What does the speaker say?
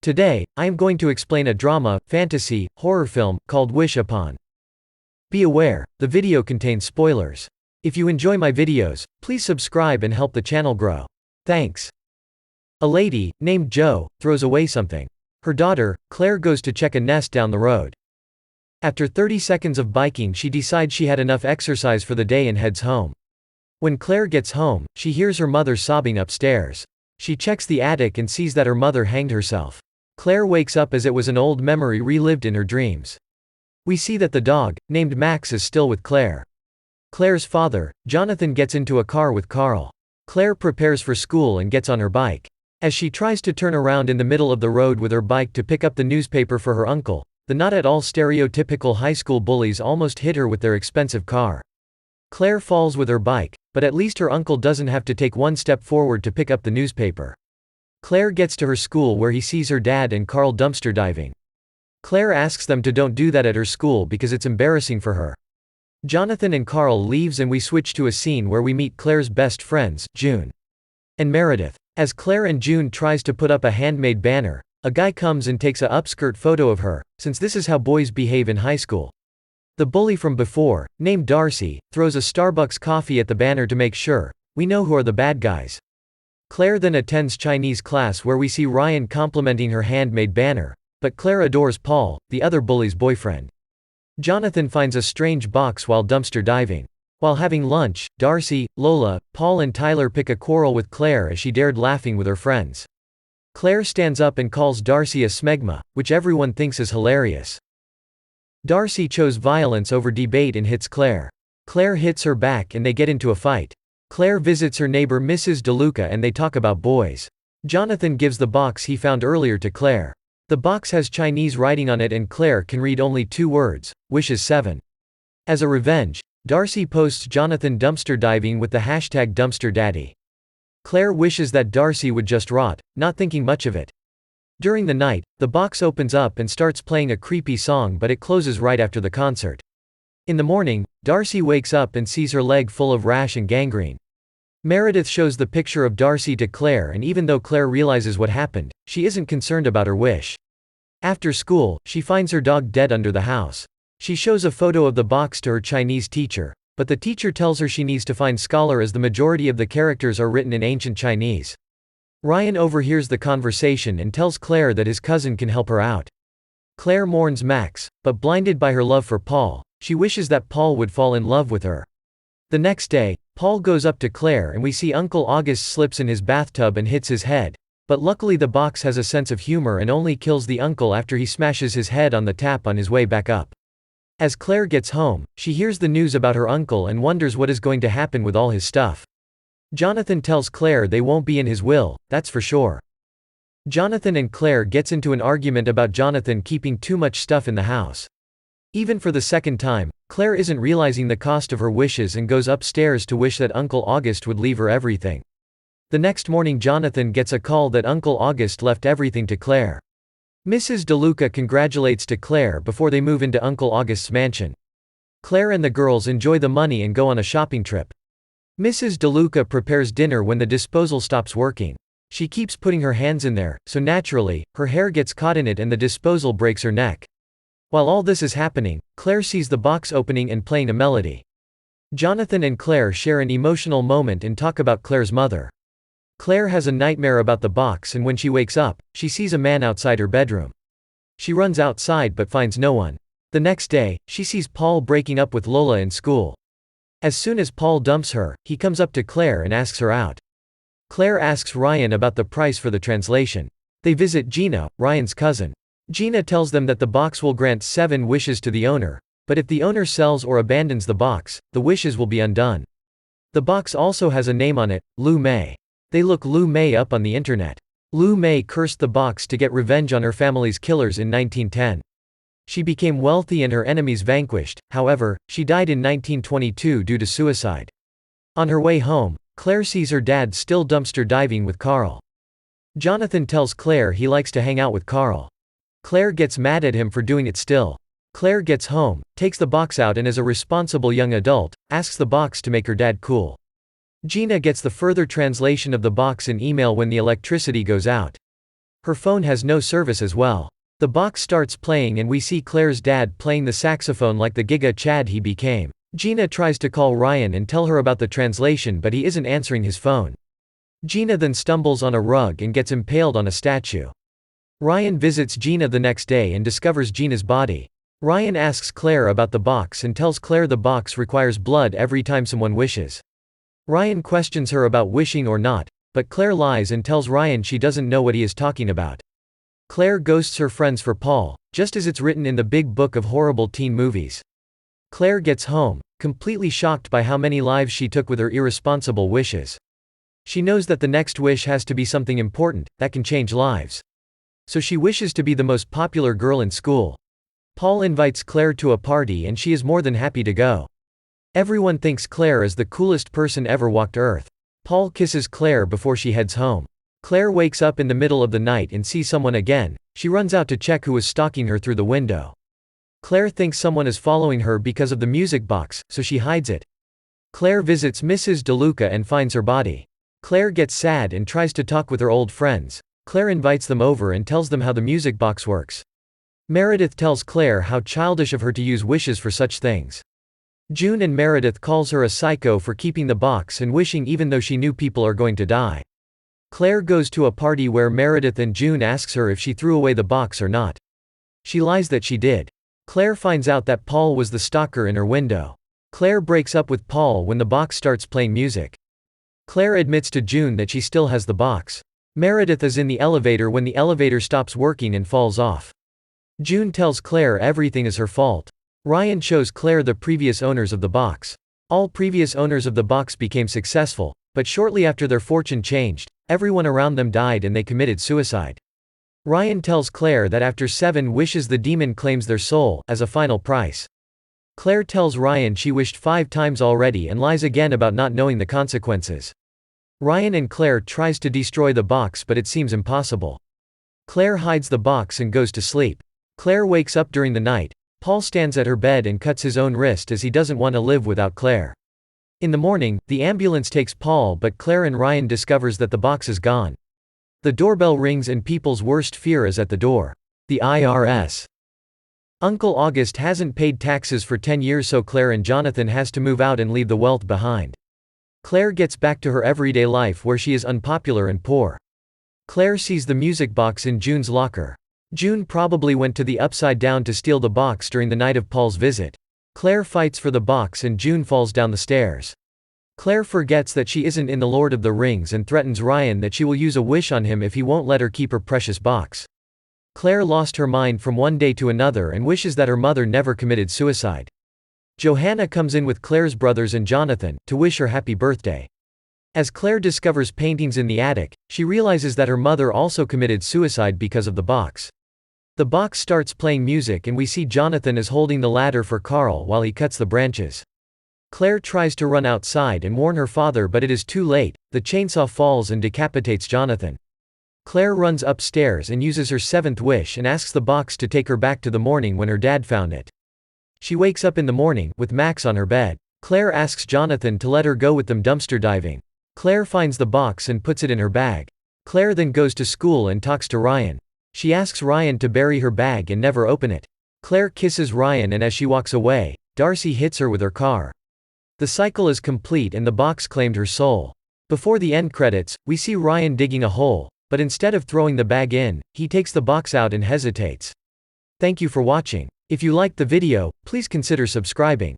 Today, I am going to explain a drama, fantasy, horror film, called Wish Upon. Be aware, the video contains spoilers. If you enjoy my videos, please subscribe and help the channel grow. Thanks. A lady, named Jo, throws away something. Her daughter, Claire, goes to check a nest down the road. After 30 seconds of biking, she decides she had enough exercise for the day and heads home. When Claire gets home, she hears her mother sobbing upstairs. She checks the attic and sees that her mother hanged herself. Claire wakes up as it was an old memory relived in her dreams. We see that the dog, named Max, is still with Claire. Claire's father, Jonathan, gets into a car with Carl. Claire prepares for school and gets on her bike. As she tries to turn around in the middle of the road with her bike to pick up the newspaper for her uncle, the not at all stereotypical high school bullies almost hit her with their expensive car. Claire falls with her bike, but at least her uncle doesn't have to take one step forward to pick up the newspaper. Claire gets to her school where he sees her dad and Carl dumpster diving. Claire asks them to don't do that at her school because it's embarrassing for her. Jonathan and Carl leaves and we switch to a scene where we meet Claire's best friends, June and Meredith. As Claire and June tries to put up a handmade banner, a guy comes and takes a upskirt photo of her, since this is how boys behave in high school. The bully from before, named Darcy, throws a Starbucks coffee at the banner to make sure we know who are the bad guys. Claire then attends Chinese class where we see Ryan complimenting her handmade banner, but Claire adores Paul, the other bully's boyfriend. Jonathan finds a strange box while dumpster diving. While having lunch, Darcy, Lola, Paul and Tyler pick a quarrel with Claire as she dared laughing with her friends. Claire stands up and calls Darcy a smegma, which everyone thinks is hilarious. Darcy chose violence over debate and hits Claire. Claire hits her back and they get into a fight. Claire visits her neighbor Mrs. DeLuca and they talk about boys. Jonathan gives the box he found earlier to Claire. The box has Chinese writing on it and Claire can read only 2 words, wishes 7. As a revenge, Darcy posts Jonathan dumpster diving with the hashtag #DumpsterDaddy. Claire wishes that Darcy would just rot, not thinking much of it. During the night, the box opens up and starts playing a creepy song, but it closes right after the concert. In the morning, Darcy wakes up and sees her leg full of rash and gangrene. Meredith shows the picture of Darcy to Claire, and even though Claire realizes what happened, she isn't concerned about her wish. After school, she finds her dog dead under the house. She shows a photo of the box to her Chinese teacher, but the teacher tells her she needs to find scholar as the majority of the characters are written in ancient Chinese. Ryan overhears the conversation and tells Claire that his cousin can help her out. Claire mourns Max, but blinded by her love for Paul, she wishes that Paul would fall in love with her. The next day, Paul goes up to Claire and we see Uncle August slips in his bathtub and hits his head, but luckily the box has a sense of humor and only kills the uncle after he smashes his head on the tap on his way back up. As Claire gets home, she hears the news about her uncle and wonders what is going to happen with all his stuff. Jonathan tells Claire they won't be in his will, that's for sure. Jonathan and Claire gets into an argument about Jonathan keeping too much stuff in the house. Even for the second time, Claire isn't realizing the cost of her wishes and goes upstairs to wish that Uncle August would leave her everything. The next morning Jonathan gets a call that Uncle August left everything to Claire. Mrs. DeLuca congratulates to Claire before they move into Uncle August's mansion. Claire and the girls enjoy the money and go on a shopping trip. Mrs. DeLuca prepares dinner when the disposal stops working. She keeps putting her hands in there, so naturally, her hair gets caught in it and the disposal breaks her neck. While all this is happening, Claire sees the box opening and playing a melody. Jonathan and Claire share an emotional moment and talk about Claire's mother. Claire has a nightmare about the box and when she wakes up, she sees a man outside her bedroom. She runs outside but finds no one. The next day, she sees Paul breaking up with Lola in school. As soon as Paul dumps her, he comes up to Claire and asks her out. Claire asks Ryan about the price for the translation. They visit Gina, Ryan's cousin. Gina tells them that the box will grant 7 wishes to the owner, but if the owner sells or abandons the box, the wishes will be undone. The box also has a name on it, Lu Mei. They look Lu Mei up on the internet. Lu Mei cursed the box to get revenge on her family's killers in 1910. She became wealthy and her enemies vanquished, however, she died in 1922 due to suicide. On her way home, Claire sees her dad still dumpster diving with Carl. Jonathan tells Claire he likes to hang out with Carl. Claire gets mad at him for doing it still. Claire gets home, takes the box out and as a responsible young adult, asks the box to make her dad cool. Gina gets the further translation of the box in email when the electricity goes out. Her phone has no service as well. The box starts playing and we see Claire's dad playing the saxophone like the Giga Chad he became. Gina tries to call Ryan and tell her about the translation, but he isn't answering his phone. Gina then stumbles on a rug and gets impaled on a statue. Ryan visits Gina the next day and discovers Gina's body. Ryan asks Claire about the box and tells Claire the box requires blood every time someone wishes. Ryan questions her about wishing or not, but Claire lies and tells Ryan she doesn't know what he is talking about. Claire ghosts her friends for Paul, just as it's written in the big book of horrible teen movies. Claire gets home, completely shocked by how many lives she took with her irresponsible wishes. She knows that the next wish has to be something important, that can change lives. So she wishes to be the most popular girl in school. Paul invites Claire to a party and she is more than happy to go. Everyone thinks Claire is the coolest person ever walked Earth. Paul kisses Claire before she heads home. Claire wakes up in the middle of the night and sees someone again. She runs out to check who is stalking her through the window. Claire thinks someone is following her because of the music box, so she hides it. Claire visits Mrs. DeLuca and finds her body. Claire gets sad and tries to talk with her old friends. Claire invites them over and tells them how the music box works. Meredith tells Claire how childish of her to use wishes for such things. June and Meredith calls her a psycho for keeping the box and wishing even though she knew people are going to die. Claire goes to a party where Meredith and June asks her if she threw away the box or not. She lies that she did. Claire finds out that Paul was the stalker in her window. Claire breaks up with Paul when the box starts playing music. Claire admits to June that she still has the box. Meredith is in the elevator when the elevator stops working and falls off. June tells Claire everything is her fault. Ryan shows Claire the previous owners of the box. All previous owners of the box became successful, but shortly after their fortune changed, everyone around them died and they committed suicide. Ryan tells Claire that after 7 wishes the demon claims their soul, as a final price. Claire tells Ryan she wished 5 times already and lies again about not knowing the consequences. Ryan and Claire tries to destroy the box but it seems impossible. Claire hides the box and goes to sleep. Claire wakes up during the night. Paul stands at her bed and cuts his own wrist as he doesn't want to live without Claire. In the morning, the ambulance takes Paul but Claire and Ryan discovers that the box is gone. The doorbell rings and people's worst fear is at the door. The IRS. Uncle August hasn't paid taxes for 10 years so Claire and Jonathan has to move out and leave the wealth behind. Claire gets back to her everyday life where she is unpopular and poor. Claire sees the music box in June's locker. June probably went to the Upside Down to steal the box during the night of Paul's visit. Claire fights for the box and June falls down the stairs. Claire forgets that she isn't in the Lord of the Rings and threatens Ryan that she will use a wish on him if he won't let her keep her precious box. Claire lost her mind from one day to another and wishes that her mother never committed suicide. Johanna comes in with Claire's brothers and Jonathan, to wish her happy birthday. As Claire discovers paintings in the attic, she realizes that her mother also committed suicide because of the box. The box starts playing music and we see Jonathan is holding the ladder for Carl while he cuts the branches. Claire tries to run outside and warn her father but it is too late, the chainsaw falls and decapitates Jonathan. Claire runs upstairs and uses her 7th wish and asks the box to take her back to the morning when her dad found it. She wakes up in the morning, with Max on her bed. Claire asks Jonathan to let her go with them dumpster diving. Claire finds the box and puts it in her bag. Claire then goes to school and talks to Ryan. She asks Ryan to bury her bag and never open it. Claire kisses Ryan and as she walks away, Darcy hits her with her car. The cycle is complete and the box claimed her soul. Before the end credits, we see Ryan digging a hole, but instead of throwing the bag in, he takes the box out and hesitates. Thank you for watching. If you liked the video, please consider subscribing.